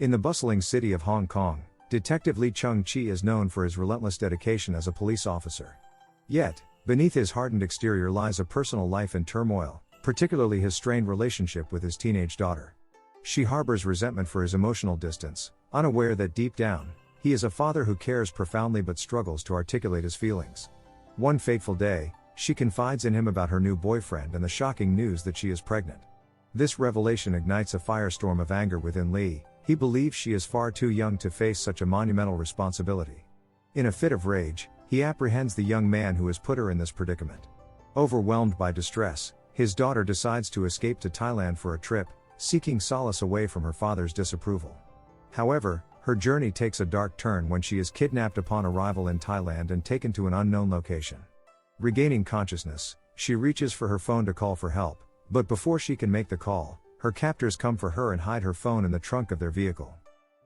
In the bustling city of Hong Kong, Detective Lee Chung-chi is known for his relentless dedication as a police officer. Yet, beneath his hardened exterior lies a personal life in turmoil, particularly his strained relationship with his teenage daughter. She harbors resentment for his emotional distance, unaware that deep down, he is a father who cares profoundly but struggles to articulate his feelings. One fateful day, she confides in him about her new boyfriend and the shocking news that she is pregnant. This revelation ignites a firestorm of anger within Lee. He believes she is far too young to face such a monumental responsibility. In a fit of rage, he apprehends the young man who has put her in this predicament. Overwhelmed by distress, his daughter decides to escape to Thailand for a trip, seeking solace away from her father's disapproval. However, her journey takes a dark turn when she is kidnapped upon arrival in Thailand and taken to an unknown location. Regaining consciousness, she reaches for her phone to call for help, but before she can make the call, her captors come for her and hide her phone in the trunk of their vehicle.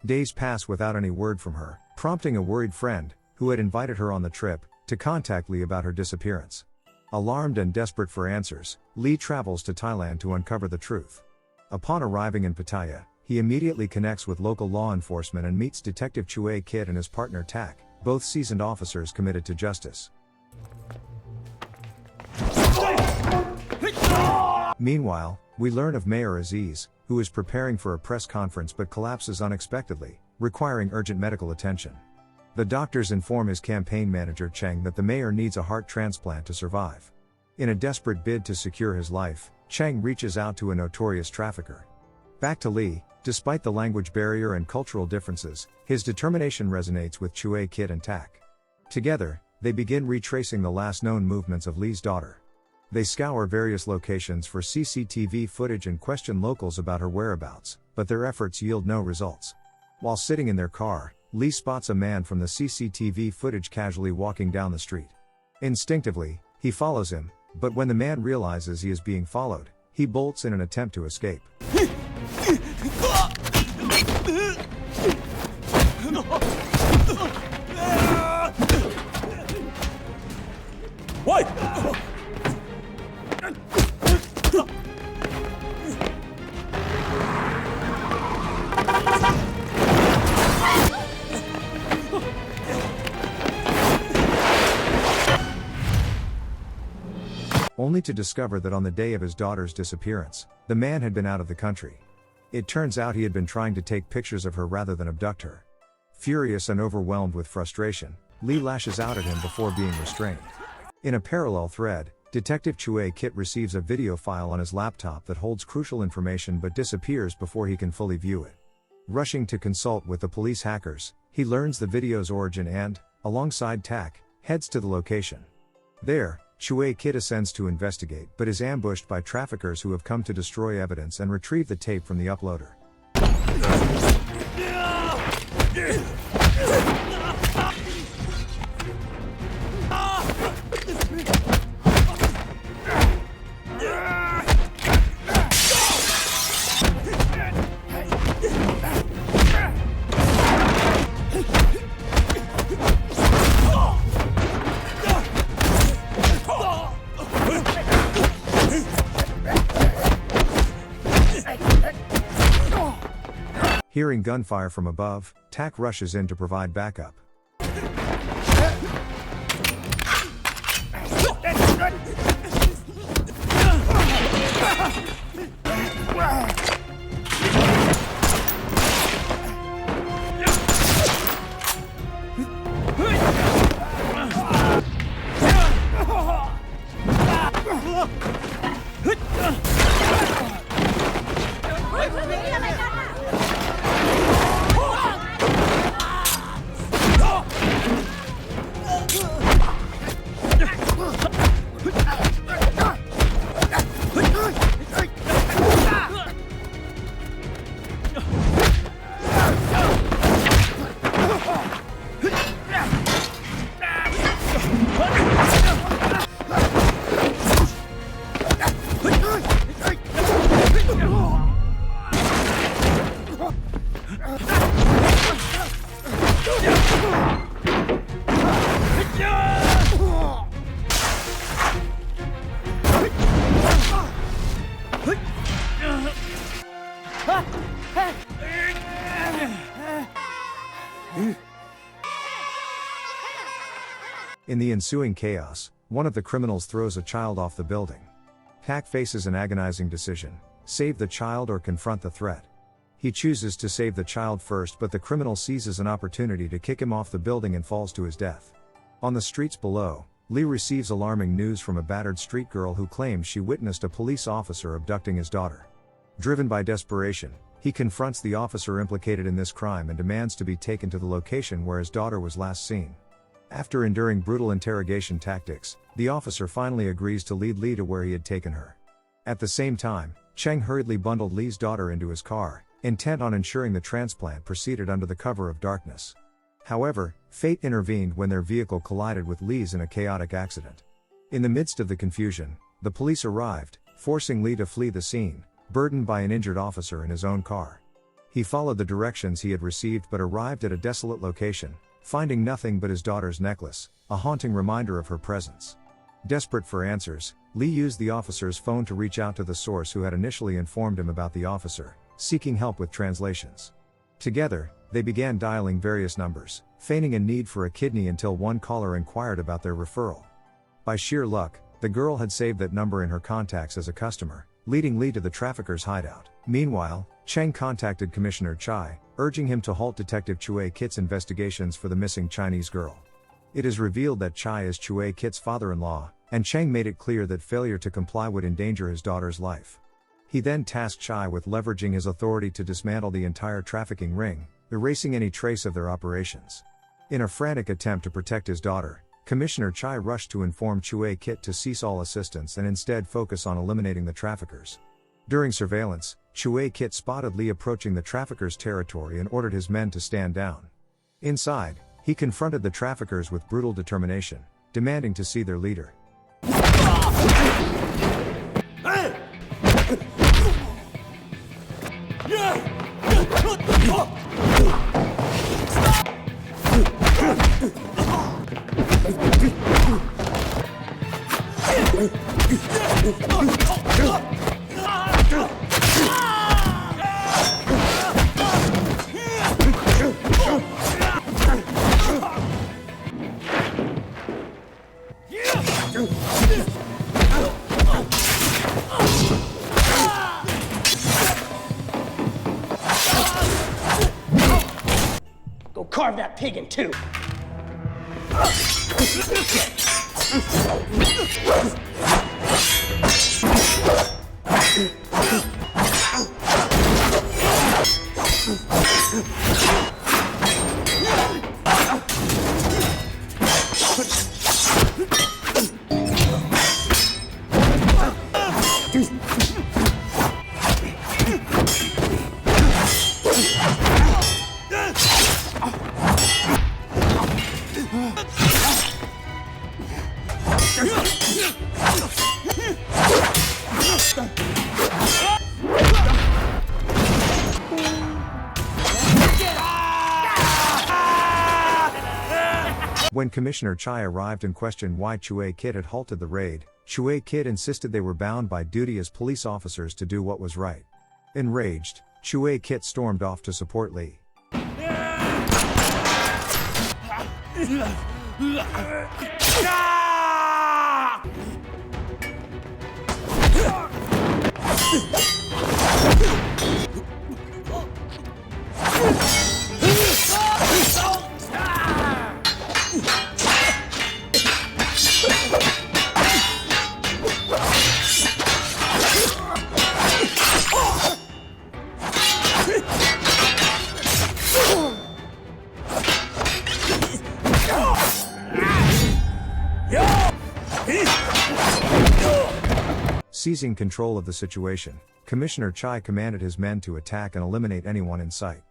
Days pass without any word from her, prompting a worried friend, who had invited her on the trip, to contact Lee about her disappearance. Alarmed and desperate for answers, Lee travels to Thailand to uncover the truth. Upon arriving in Pattaya, he immediately connects with local law enforcement and meets Detective Chue Kit and his partner Tak, both seasoned officers committed to justice. Meanwhile, we learn of Mayor Aziz, who is preparing for a press conference but collapses unexpectedly, requiring urgent medical attention. The doctors inform his campaign manager Cheng that the mayor needs a heart transplant to survive. In a desperate bid to secure his life, Cheng reaches out to a notorious trafficker. Back to Lee, despite the language barrier and cultural differences, his determination resonates with Chue Kit and Tak. Together, they begin retracing the last known movements of Lee's daughter. They scour various locations for CCTV footage and question locals about her whereabouts, but their efforts yield no results. While sitting in their car, Lee spots a man from the CCTV footage casually walking down the street. Instinctively, he follows him, but when the man realizes he is being followed, he bolts in an attempt to escape. What? Only to discover that on the day of his daughter's disappearance, the man had been out of the country. It turns out he had been trying to take pictures of her rather than abduct her. Furious and overwhelmed with frustration, Lee lashes out at him before being restrained. In a parallel thread, Detective Chue Kit receives a video file on his laptop that holds crucial information but disappears before he can fully view it. Rushing to consult with the police hackers, he learns the video's origin and, alongside Tak, heads to the location. There, Chue Kit ascends to investigate but is ambushed by traffickers who have come to destroy evidence and retrieve the tape from the uploader. Hearing gunfire from above, Tak rushes in to provide backup. In the ensuing chaos, one of the criminals throws a child off the building. Pak faces an agonizing decision: save the child or confront the threat. He chooses to save the child first, but the criminal seizes an opportunity to kick him off the building and falls to his death. On the streets below, Lee receives alarming news from a battered street girl who claims she witnessed a police officer abducting his daughter. Driven by desperation, he confronts the officer implicated in this crime and demands to be taken to the location where his daughter was last seen. After enduring brutal interrogation tactics, the officer finally agrees to lead Lee to where he had taken her. At the same time, Cheng hurriedly bundled Lee's daughter into his car, intent on ensuring the transplant proceeded under the cover of darkness. However, fate intervened when their vehicle collided with Lee's in a chaotic accident. In the midst of the confusion, the police arrived, forcing Lee to flee the scene, burdened by an injured officer in his own car. He followed the directions he had received but arrived at a desolate location, finding nothing but his daughter's necklace, a haunting reminder of her presence. Desperate for answers, Lee used the officer's phone to reach out to the source who had initially informed him about the officer, seeking help with translations. Together, they began dialing various numbers, feigning a need for a kidney until one caller inquired about their referral. By sheer luck, the girl had saved that number in her contacts as a customer, leading Lee to the traffickers' hideout. Meanwhile, Cheng contacted Commissioner Chai, urging him to halt Detective Chue Kit's investigations for the missing Chinese girl. It is revealed that Chai is Chue Kit's father-in-law, and Cheng made it clear that failure to comply would endanger his daughter's life. He then tasked Chai with leveraging his authority to dismantle the entire trafficking ring, erasing any trace of their operations. In a frantic attempt to protect his daughter, Commissioner Chai rushed to inform Chue Kit to cease all assistance and instead focus on eliminating the traffickers. During surveillance, Chue Kit spotted Lee approaching the traffickers' territory and ordered his men to stand down. Inside, he confronted the traffickers with brutal determination, demanding to see their leader. Go carve that pig in two. When Commissioner Chai arrived and questioned why Chue Kit had halted the raid, Chue Kit insisted they were bound by duty as police officers to do what was right. Enraged, Chue Kit stormed off to support Lee. Seizing control of the situation, Commissioner Chai commanded his men to attack and eliminate anyone in sight.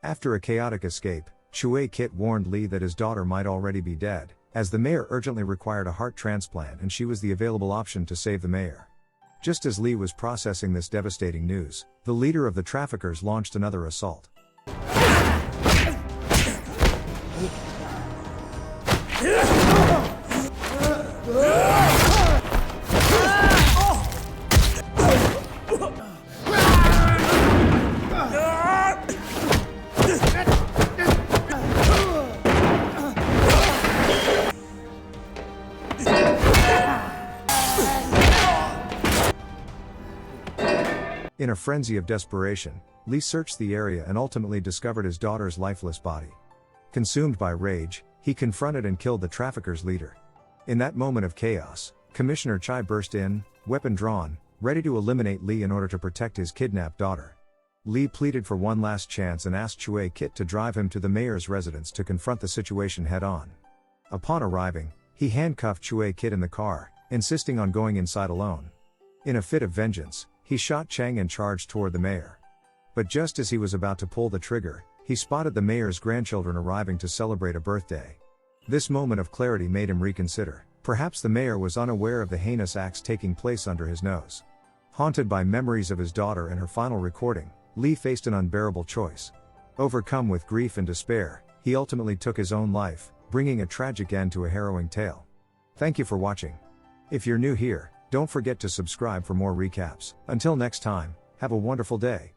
After a chaotic escape, Chue Kit warned Lee that his daughter might already be dead, as the mayor urgently required a heart transplant and she was the available option to save the mayor. Just as Lee was processing this devastating news, the leader of the traffickers launched another assault. In a frenzy of desperation, Lee searched the area and ultimately discovered his daughter's lifeless body. Consumed by rage, he confronted and killed the traffickers' leader. In that moment of chaos, Commissioner Chai burst in, weapon drawn, ready to eliminate Lee in order to protect his kidnapped daughter. Lee pleaded for one last chance and asked Chue Kit to drive him to the mayor's residence to confront the situation head-on. Upon arriving, he handcuffed Chue Kit in the car, insisting on going inside alone. In a fit of vengeance, he shot Chang and charged toward the mayor. But just as he was about to pull the trigger, he spotted the mayor's grandchildren arriving to celebrate a birthday. This moment of clarity made him reconsider. Perhaps the mayor was unaware of the heinous acts taking place under his nose. Haunted by memories of his daughter and her final recording, Lee faced an unbearable choice. Overcome with grief and despair, he ultimately took his own life, bringing a tragic end to a harrowing tale. Thank you for watching. If you're new here, don't forget to subscribe for more recaps. Until next time, have a wonderful day.